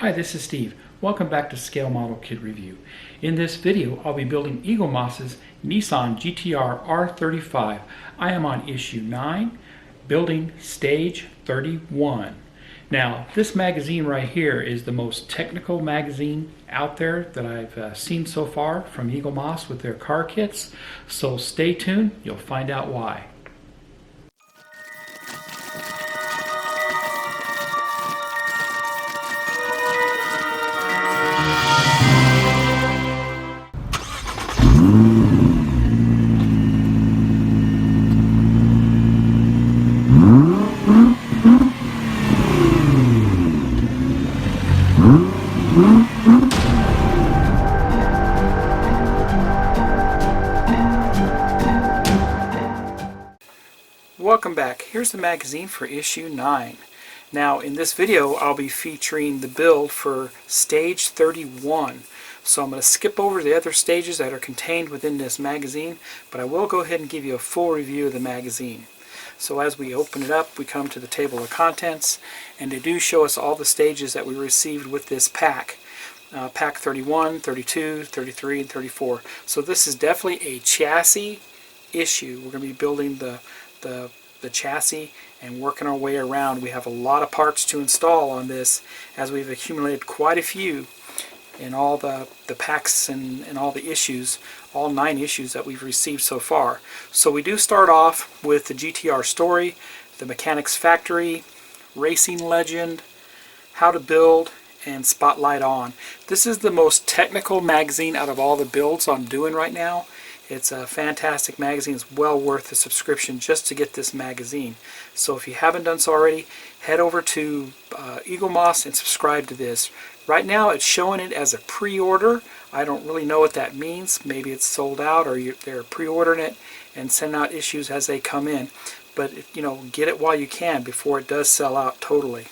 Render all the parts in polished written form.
Hi, this is Steve. Welcome back to Scale Model Kit Review. In this video, I'll be building Eaglemoss's Nissan GTR R35. I am on issue 9, building stage 31. Now, this magazine right here is the most technical magazine out there that I've seen so far from Eaglemoss with their car kits. So stay tuned, you'll find out why. Welcome back. Here's the magazine for issue 9. Now in this video I'll be featuring the build for stage 31. So I'm going to skip over the other stages that are contained within this magazine, but I will go ahead and give you a full review of the magazine. So as we open it up, we come to the table of contents, and they do show us all the stages that we received with this pack. Pack 31, 32, 33, and 34. So this is definitely a chassis issue. We're going to be building the chassis and working our way around. We have a lot of parts to install on this, as we've accumulated quite a few in all the packs and all the issues, all 9 issues that we've received so far. So we do start off with the GTR story, the mechanics factory, racing legend, how to build, and spotlight on. This is the most technical magazine out of all the builds I'm doing right now. It's a fantastic magazine. It's well worth the subscription just to get this magazine. So if you haven't done so already, head over to Eaglemoss and subscribe to this. Right now it's showing it as a pre-order. I don't really know what that means. Maybe it's sold out, or they're pre-ordering it and sending out issues as they come in. But you know, get it while you can before it does sell out totally.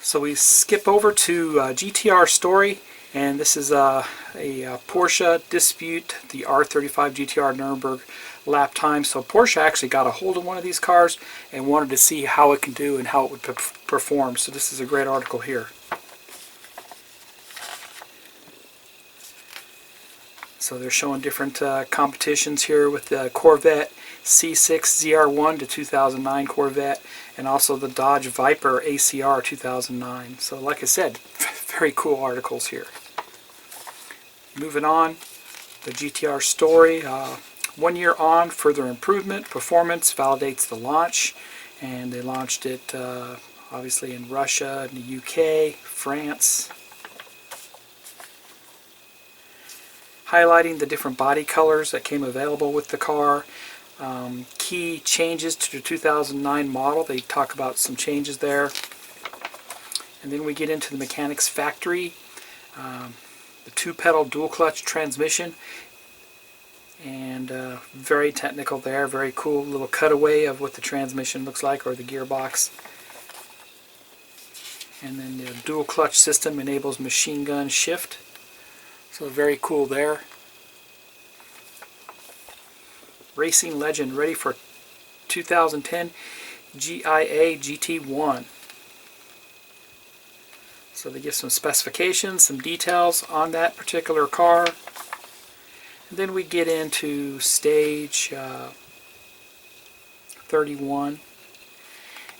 So we skip over to GTR story. And this is a Porsche Dispute, the R35 GTR Nuremberg lap time. So Porsche actually got a hold of one of these cars and wanted to see how it can do and how it would perform. So this is a great article here. So they're showing different competitions here with the Corvette C6 ZR1 to 2009 Corvette, and also the Dodge Viper ACR 2009. So like I said, very cool articles here. Moving on, the GTR story, 1 year on, further improvement, performance validates the launch, and they launched it obviously in Russia, in the UK, France. Highlighting the different body colors that came available with the car. Key changes to the 2009 model. They talk about some changes there. And then we get into the mechanics factory, the 2-pedal dual clutch transmission, and very technical there, very cool little cutaway of what the transmission looks like, or the gearbox. And then the dual clutch system enables machine gun shift, so very cool there. Racing legend ready for 2010 GIA GT1. So they give some specifications, some details on that particular car. And then we get into stage 31.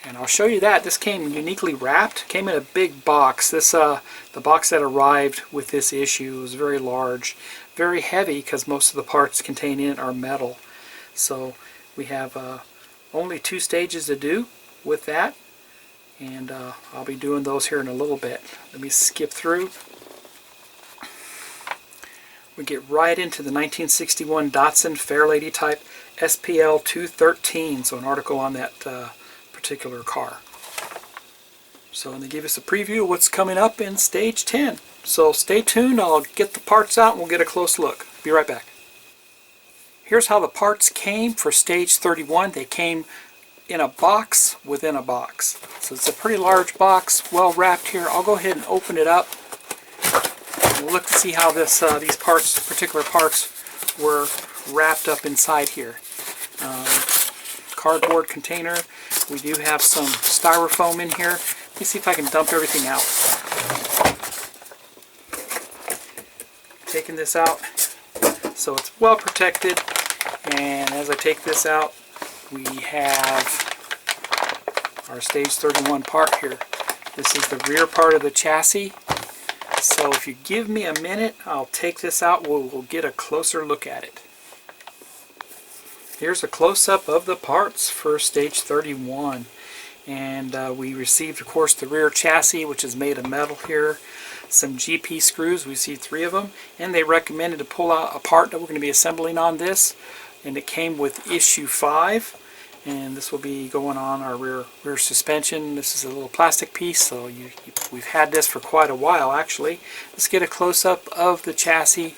And I'll show you that. This came uniquely wrapped. Came in a big box. This the box that arrived with this issue was very large. Very heavy, because most of the parts contained in it are metal. So we have only 2 stages to do with that. And I'll be doing those here in a little bit. Let me skip through. We get right into the 1961 Datsun Fairlady type SPL 213, so an article on that particular car. So they give us a preview of what's coming up in stage 10. So stay tuned, I'll get the parts out and we'll get a close look. Be right back. Here's how the parts came for stage 31. They came in a box within a box. So it's a pretty large box, well wrapped here. I'll go ahead and open it up. And we'll look to see how this these parts, particular parts, were wrapped up inside here. Cardboard container. We do have some styrofoam in here. Let me see if I can dump everything out. Taking this out so it's well protected, and as I take this out, we have our stage 31 part here. This is the rear part of the chassis. So if you give me a minute, I'll take this out. We'll get a closer look at it. Here's a close-up of the parts for stage 31. And we received, of course, the rear chassis, which is made of metal here. Some GP screws, we see 3 of them. And they recommended to pull out a part that we're going to be assembling on this. And it came with issue 5. And this will be going on our rear suspension. This is a little plastic piece, so we've had this for quite a while actually. Let's get a close-up of the chassis.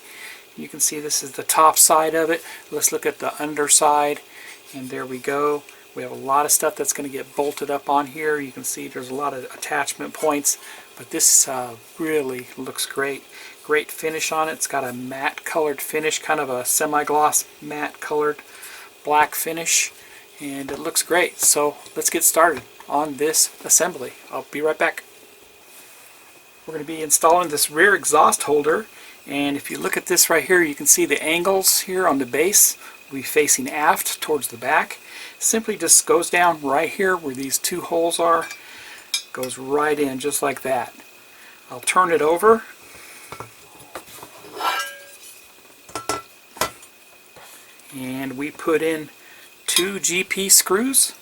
You can see this is the top side of it. Let's look at the underside, and there we go. We have a lot of stuff that's going to get bolted up on here. You can see there's a lot of attachment points, but this really looks great. Great finish on it. It's got a matte colored finish, kind of a semi-gloss matte colored black finish, and it looks great. So let's get started on this assembly. I'll be right back. We're going to be installing this rear exhaust holder, and if you look at this right here, you can see the angles here on the base will be facing aft towards the back. Simply just goes down right here where these 2 holes are, goes right in just like that. I'll turn it over. And we put in 2 GP screws.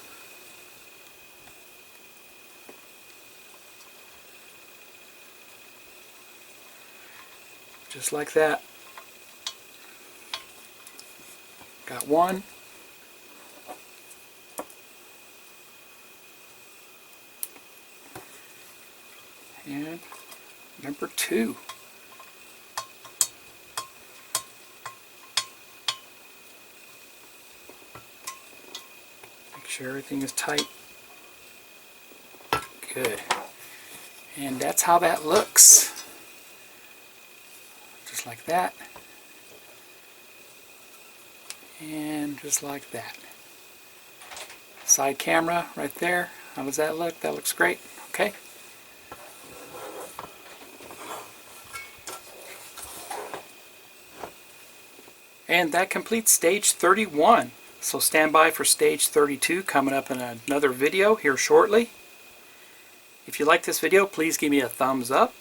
Just like that. Got 1. And number 2. Make sure everything is tight. Good. And that's how that looks. Just like that. And just like that. Side camera right there. How does that look? That looks great. Okay. And that completes stage 31. So stand by for stage 32 coming up in another video here shortly. If you like this video, please give me a thumbs up.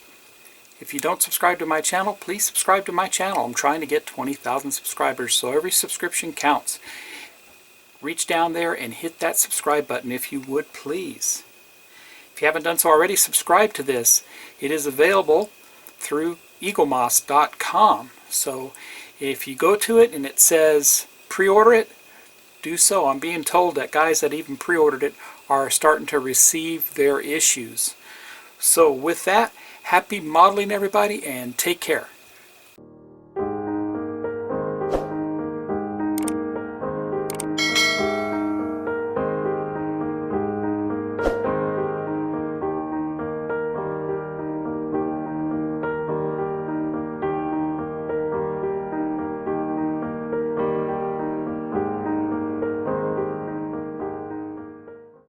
If you don't subscribe to my channel, please subscribe to my channel. I'm trying to get 20,000 subscribers, so every subscription counts. Reach down there and hit that subscribe button if you would, please. If you haven't done so already, subscribe to this. It is available through Eaglemoss.com. So if you go to it and it says pre-order it, do so. I'm being told that guys that even pre-ordered it are starting to receive their issues. So with that, happy modeling everybody, and take care.